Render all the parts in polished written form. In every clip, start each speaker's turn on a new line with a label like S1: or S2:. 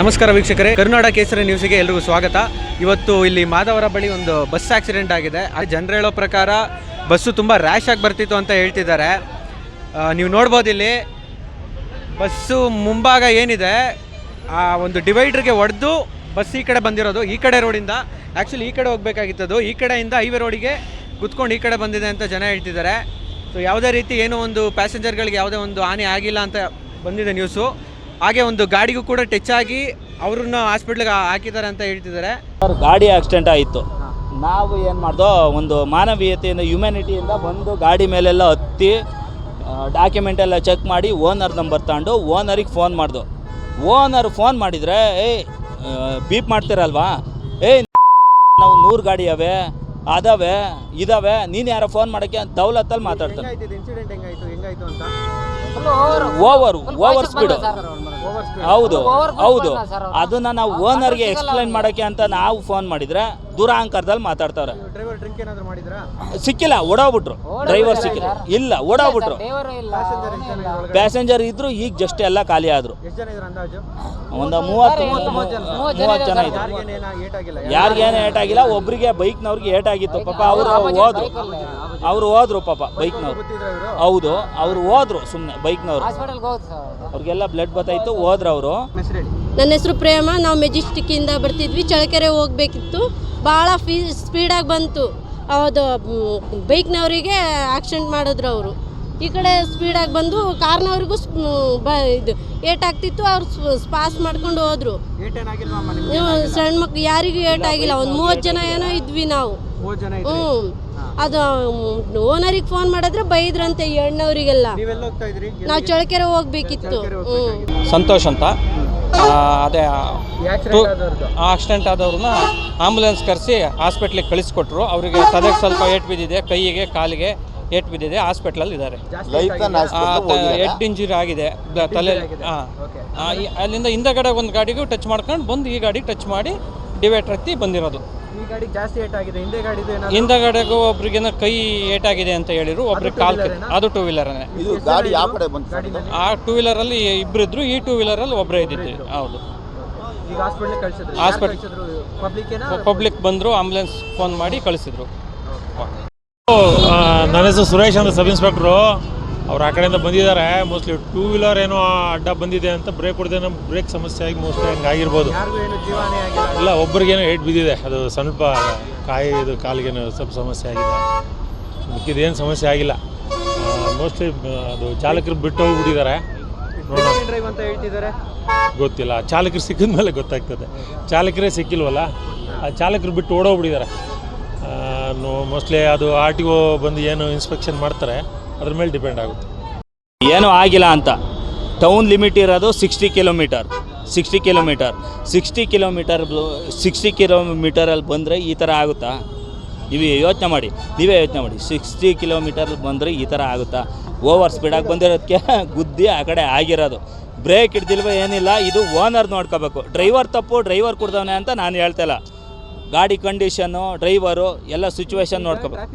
S1: ನಮಸ್ಕಾರ ವೀಕ್ಷಕರೇ, ಕರ್ನಾಟಕ ಕೇಸರಿ ನ್ಯೂಸ್ಗೆ ಎಲ್ರಿಗೂ ಸ್ವಾಗತ. ಇವತ್ತು ಇಲ್ಲಿ ಮಾದವರ ಬಳಿ ಒಂದು ಬಸ್ ಆಕ್ಸಿಡೆಂಟ್ ಆಗಿದೆ. ಜನರು ಹೇಳೋ ಪ್ರಕಾರ ಬಸ್ಸು ತುಂಬ ರ್ಯಾಶ್ ಆಗಿ ಬರ್ತಿತ್ತು ಅಂತ ಹೇಳ್ತಿದ್ದಾರೆ. ನೀವು ನೋಡ್ಬೋದು, ಇಲ್ಲಿ ಬಸ್ಸು ಮುಂಭಾಗ ಏನಿದೆ ಆ ಒಂದು ಡಿವೈಡರ್ಗೆ ಹೊಡೆದು ಬಸ್ ಈ ಕಡೆ ಬಂದಿರೋದು. ಈ ಕಡೆ ರೋಡಿಂದ ಆ್ಯಕ್ಚುಲಿ ಈ ಕಡೆ ಹೋಗಬೇಕಾಗಿತ್ತದು, ಈ ಕಡೆಯಿಂದ ಹೈವೇ ರೋಡಿಗೆ ಕುತ್ಕೊಂಡು ಈ ಕಡೆ ಬಂದಿದೆ ಅಂತ ಜನ ಹೇಳ್ತಿದ್ದಾರೆ. ಸೊ ಯಾವುದೇ ರೀತಿ ಏನೋ ಒಂದು ಪ್ಯಾಸೆಂಜರ್ಗಳಿಗೆ ಯಾವುದೇ ಒಂದು ಹಾನಿ ಆಗಿಲ್ಲ ಅಂತ ಬಂದಿದೆ ನ್ಯೂಸು. ಹಾಗೆ ಒಂದು ಗಾಡಿಗೂ ಕೂಡ ಟಚ್ ಆಗಿ ಅವ್ರನ್ನ ಹಾಸ್ಪಿಟ್ಲಿಗೆ ಹಾಕಿದ್ದಾರೆ ಅಂತ ಹೇಳ್ತಿದ್ದಾರೆ.
S2: ಗಾಡಿ ಆಕ್ಸಿಡೆಂಟ್ ಆಯಿತು. ನಾವು ಏನು ಮಾಡ್ದೋ, ಒಂದು ಮಾನವೀಯತೆಯಿಂದ ಹ್ಯುಮ್ಯಾನಿಟಿಯಿಂದ ಬಂದು ಗಾಡಿ ಮೇಲೆಲ್ಲ ಹತ್ತಿ ಡಾಕ್ಯುಮೆಂಟ್ ಎಲ್ಲ ಚೆಕ್ ಮಾಡಿ ಓನರ್ ನಂಬರ್ ತಗೊಂಡು ಓನರಿಗೆ ಫೋನ್ ಮಾಡ್ದು. ಓನರ್ ಫೋನ್ ಮಾಡಿದರೆ ಬೀಪ್ ಮಾಡ್ತಿರಲ್ವಾ, ನಾವು 100 ಗಾಡಿ ಅದಾವೆ ಇದಾವೆ, ನೀನು ಯಾರೋ ಫೋನ್ ಮಾಡೋಕ್ಕೆ ದೌಲತ್ತಲ್ಲಿ ಮಾತಾಡ್ತಾರೆ. Over speed. ಹೌದು ಅದನ್ನ ನಾವು ಓನರ್ಗೆ ಎಕ್ಸ್ಪ್ಲೈನ್ ಮಾಡೋಕ್ಕೆ ಅಂತ ನಾವು ಫೋನ್ ಮಾಡಿದ್ರೆ ದುರಾಂಕಾರದಲ್ಲಿ ಮಾತಾಡ್ತಾವ್ರೆ. ಸಿಕ್ಕಿಲ್ಲ, ಓಡೋಗ್ಬಿಟ್ರು. ಡ್ರೈವರ್ ಸಿಕ್ಕಿಲ್ಲ, ಇಲ್ಲ ಓಡೋಗ್ಬಿಟ್ರು. ಪ್ಯಾಸೆಂಜರ್ ಇದ್ರು, ಈಗ ಜಸ್ಟ್ ಎಲ್ಲ ಖಾಲಿ ಆದ್ರು. ಒಂದು 30 ಜನ ಇದ್ರು. ಯಾರಿಗೇನು ಏಟಾಗಿಲ್ಲ, ಒಬ್ರಿಗೆ ಬೈಕ್ನವ್ರಿಗೆ ಏಟಾಗಿತ್ತು. ಪಾಪ ಅವ್ರು ಹೋದ್ರು ಪಾಪ ಬೈಕ್ನವ್ರು. ಹೌದು, ಅವ್ರು ಹೋದ್ರು ಸುಮ್ಮನೆ ಬೈಕ್ನವ್ರು. ಅವ್ರಿಗೆಲ್ಲ ಬ್ಲಡ್ ಬತ್ತಾಯಿತು, ಹೋದ್ರು ಅವರು.
S3: ನನ್ನ ಹೆಸರು ಪ್ರೇಮ. ನಾವು ಮೆಜೆಸ್ಟಿಕ್ಕಿಂದ ಬರ್ತಿದ್ವಿ, ಚಳ್ಳಕೆರೆ ಹೋಗಬೇಕಿತ್ತು. ಭಾಳ ಸ್ಪೀಡಾಗಿ ಬಂತು. ಅದು ಬೈಕ್ನವರಿಗೆ ಆಕ್ಸಿಡೆಂಟ್ ಮಾಡಿದ್ರು ಅವರು. ಈ ಕಡೆ ಸ್ಪೀಡಾಗಿ ಬಂದು ಕಾರ್ನವ್ರಿಗೂ ಇದು ಏಟಾಗ್ತಿತ್ತು. ಅವ್ರು ಪಾಸ್ ಮಾಡ್ಕೊಂಡು ಹೋದ್ರು. ಸಣ್ಣ ಮಕ್ಳು ಯಾರಿಗೂ ಏಟಾಗಿಲ್ಲ. ಒಂದು 30 ಜನ ಏನೋ ಇದ್ವಿ ನಾವು. ಅದು ಓನರಿಗೆ ಫೋನ್ ಮಾಡಿದ್ರೆ ಬೈದ್ರಂತೆ ಹೆಣ್ಣವರಿಗೆಲ್ಲ. ನಾವು ಚಳ್ಳಕೆರೆ ಹೋಗ್ಬೇಕಿತ್ತು.
S4: ಸಂತೋಷ್ ಅಂತ, ಅದೇ ಆಕ್ಸಿಡೆಂಟ್ ಆದವ್ರನ್ನ ಆಂಬುಲೆನ್ಸ್ ಕರೆಸಿ ಹಾಸ್ಪಿಟ್ಲಿಗೆ ಕಳಿಸ್ಕೊಟ್ರು. ಅವರಿಗೆ ತಲೆಗೆ ಸ್ವಲ್ಪ ಏಟು ಬಿದ್ದಿದೆ, ಕೈಯಿಗೆ ಕಾಲಿಗೆ ಏಟು ಬಿದ್ದಿದೆ, ಹಾಸ್ಪಿಟ್ಲಲ್ಲಿ ಇದ್ದಾರೆ. ಹೆಡ್ ಇಂಜುರಿ ಆಗಿದೆ ತಲೆ. ಅಲ್ಲಿಂದ ಹಿಂದಗಡೆ ಒಂದು ಗಾಡಿಗೂ ಟಚ್ ಮಾಡ್ಕೊಂಡು ಬಂದು ಈ ಗಾಡಿಗೆ ಟಚ್ ಮಾಡಿ ಡಿವೈಡರ್ ಹತ್ತಿ ಬಂದಿರೋದು. ಹಿಂದಗಡೆಗೂ ಒಬ್ರಿಗೇನೋ ಕೈ ಏಟಾಗಿದೆ ಅಂತ ಹೇಳಿದ್ರು, ಒಬ್ರಿಗೆ ಕಾಲ್. ಅದು 2 ವೀಲರನ್ನೇ. ಆ 2 ವೀಲರಲ್ಲಿ ಇಬ್ಬರಿದ್ರು, ಈ 2 ವೀಲರಲ್ಲಿ ಒಬ್ಬರೇ ಇದ್ದಿದ್ದು. ಹೌದು, ಪಬ್ಲಿಕ್ ಬಂದರು, ಆಂಬುಲೆನ್ಸ್ ಫೋನ್ ಮಾಡಿ ಕಳಿಸಿದ್ರು.
S5: ನನ್ನ ಹೆಸರು ಸುರೇಶ್ ಅಂತ, ಸಬ್ ಇನ್ಸ್ಪೆಕ್ಟ್ರು. ಅವ್ರು ಆ ಕಡೆಯಿಂದ ಬಂದಿದ್ದಾರೆ. ಮೋಸ್ಟ್ಲಿ 2 ವೀಲರ್ ಏನೋ ಅಡ್ಡ ಬಂದಿದೆ ಅಂತ ಬ್ರೇಕ್ ಹೊಡೆದೇನೋ ಬ್ರೇಕ್ ಸಮಸ್ಯೆ ಆಗಿ ಮೋಸ್ಟ್ಲಿ ಹಂಗಾಗಿರ್ಬೋದು. ಇಲ್ಲ, ಒಬ್ರಿಗೇನೋ ಏಟ್ ಬಿದ್ದಿದೆ. ಅದು ಸ್ವಲ್ಪ ಇದು ಕಾಲಿಗೇನೋ ಸ್ವಲ್ಪ ಸಮಸ್ಯೆ ಆಗಿದೆ. ಮಿಕ್ಕಿದೇನು ಸಮಸ್ಯೆ ಆಗಿಲ್ಲ. ಮೋಸ್ಟ್ಲಿ ಅದು ಚಾಲಕರು ಬಿಟ್ಟು ಹೋಗ್ಬಿಟ್ಟಿದ್ದಾರೆ. ನೋಡೋಣ, ಗೊತ್ತಿಲ್ಲ. ಚಾಲಕರು ಸಿಕ್ಕಿದ ಮೇಲೆ ಗೊತ್ತಾಗ್ತದೆ. ಚಾಲಕರೇ ಸಿಕ್ಕಿಲ್ವಲ್ಲ, ಆ ಚಾಲಕರು ಬಿಟ್ಟು ಓಡೋಗ್ಬಿಟ್ಟಿದ್ದಾರೆ. ಮೋಸ್ಟ್ಲಿ ಅದು RTO ಬಂದು ಏನು ಇನ್ಸ್ಪೆಕ್ಷನ್ ಮಾಡ್ತಾರೆ ಅದ್ರ ಮೇಲೆ ಡಿಪೆಂಡ್ ಆಗುತ್ತೆ.
S2: ಏನೂ ಆಗಿಲ್ಲ ಅಂತ. ಟೌನ್ ಲಿಮಿಟ್ ಇರೋದು 60 ಕಿಲೋಮೀಟರ್. 60 ಕಿಲೋಮೀಟರಲ್ಲಿ ಬಂದರೆ ಈ ಥರ ಆಗುತ್ತಾ? ನೀವೇ ಯೋಚನೆ ಮಾಡಿ. 60 ಕಿಲೋಮೀಟರ್ ಬಂದರೆ ಈ ಥರ ಆಗುತ್ತಾ? ಓವರ್ ಸ್ಪೀಡಾಗಿ ಬಂದಿರೋದಕ್ಕೆ ಗುದ್ದಿ ಆ ಕಡೆ ಆಗಿರೋದು. ಬ್ರೇಕ್ ಹಿಡ್ದಿಲ್ವ ಏನಿಲ್ಲ. ಇದು ಓನರ್ ನೋಡ್ಕೋಬೇಕು. ಡ್ರೈವರ್ ತಪ್ಪು, ಡ್ರೈವರ್ ಕುಡ್ದವನೆ ಅಂತ ನಾನು ಹೇಳ್ತಾಯಿಲ್ಲ. ಗಾಡಿ ಕಂಡೀಷನ್ನು, ಡ್ರೈವರು ಎಲ್ಲ ಸಿಚುವೇಶನ್ ನೋಡ್ಕೋಬೇಕು.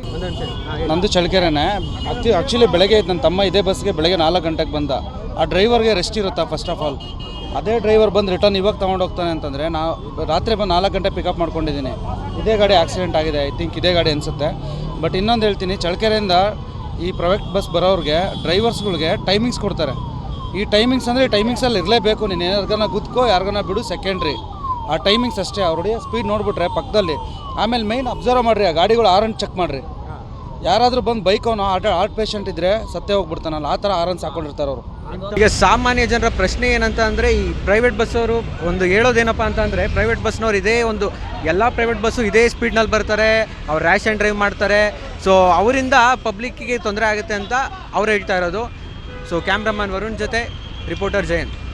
S6: ನಂದು ಚಳ್ಳಕೆರೆನೇ. ಆ್ಯಕ್ಚುಲಿ ಬೆಳಗ್ಗೆ ನನ್ನ ತಮ್ಮ ಇದೇ ಬಸ್ಗೆ ಬೆಳಗ್ಗೆ 4 ಗಂಟೆಗೆ ಬಂದ. ಆ ಡ್ರೈವರ್ಗೆ ರೆಸ್ಟ್ ಇರುತ್ತಾ? ಫಸ್ಟ್ ಆಫ್ ಆಲ್ ಅದೇ ಡ್ರೈವರ್ ಬಂದು ರಿಟರ್ನ್ ಇವಾಗ ತೊಗೊಂಡೋಗ್ತಾನೆ ಅಂತಂದರೆ, ನಾವು ರಾತ್ರಿ ಬಂದು 4 ಗಂಟೆ ಪಿಕಪ್ ಮಾಡ್ಕೊಂಡಿದ್ದೀನಿ. ಇದೇ ಗಾಡಿ ಆಕ್ಸಿಡೆಂಟ್ ಆಗಿದೆ. ಐ ಥಿಂಕ್ ಇದೇ ಗಾಡಿ ಅನಿಸುತ್ತೆ. ಬಟ್ ಇನ್ನೊಂದು ಹೇಳ್ತೀನಿ, ಚಳ್ಳಕೆರೆಯಿಂದ ಈ ಪ್ರೈವೇಟ್ ಬಸ್ ಬರೋರಿಗೆ ಡ್ರೈವರ್ಸ್ಗಳಿಗೆ ಟೈಮಿಂಗ್ಸ್ ಕೊಡ್ತಾರೆ. ಈ ಟೈಮಿಂಗ್ಸ್ ಅಂದರೆ ಈ ಟೈಮಿಂಗ್ಸಲ್ಲಿ ಇರಲೇಬೇಕು. ನೀನು ಯಾರಿಗಾನ ಗುದ್ಕೋ, ಯಾರಿಗಾನ ಬಿಡು, ಸೆಕೆಂಡ್ರಿ. ಆ ಟೈಮಿಂಗ್ಸ್ ಅಷ್ಟೇ. ಅವ್ರಿಗೆ ಸ್ಪೀಡ್ ನೋಡಿಬಿಟ್ರೆ ಪಕ್ಕದಲ್ಲಿ. ಆಮೇಲೆ ಮೈನ್ ಅಬ್ಸರ್ವ್ ಮಾಡಿರಿ, ಆ ಗಾಡಿಗಳು ಆರನ್ ಚೆಕ್ ಮಾಡಿರಿ. ಯಾರಾದರೂ ಬಂದು ಬೈಕ್ ಅವನು ಹಾರ್ಟ್ ಪೇಷಂಟ್ ಇದ್ದರೆ ಸತ್ತೇ ಹೋಗ್ಬಿಡ್ತಾನಲ್ಲ, ಆ ಥರ ಆರನ್ಸ್ ಹಾಕೊಂಡಿರ್ತಾರೆ ಅವರು.
S1: ಈಗ ಸಾಮಾನ್ಯ ಜನರ ಪ್ರಶ್ನೆ ಏನಂತ ಅಂದರೆ, ಈ ಪ್ರೈವೇಟ್ ಬಸ್ಸವರು ಒಂದು ಹೇಳೋದೇನಪ್ಪ ಅಂತಂದರೆ, ಪ್ರೈವೇಟ್ ಬಸ್ನವ್ರು ಇದೇ ಒಂದು ಎಲ್ಲ ಪ್ರೈವೇಟ್ ಬಸ್ಸು ಇದೇ ಸ್ಪೀಡ್ನಲ್ಲಿ ಬರ್ತಾರೆ, ಅವ್ರು ರ್ಯಾಶ್ ಆ್ಯಂಡ್ ಡ್ರೈವ್ ಮಾಡ್ತಾರೆ. ಸೊ ಅವರಿಂದ ಪಬ್ಲಿಕ್ಕಿಗೆ ತೊಂದರೆ ಆಗುತ್ತೆ ಅಂತ ಅವ್ರು ಹೇಳ್ತಾ ಇರೋದು. ಸೊ ಕ್ಯಾಮ್ರಾಮನ್ ವರುಣ್ ಜೊತೆ ರಿಪೋರ್ಟರ್ ಜಯಂತ್.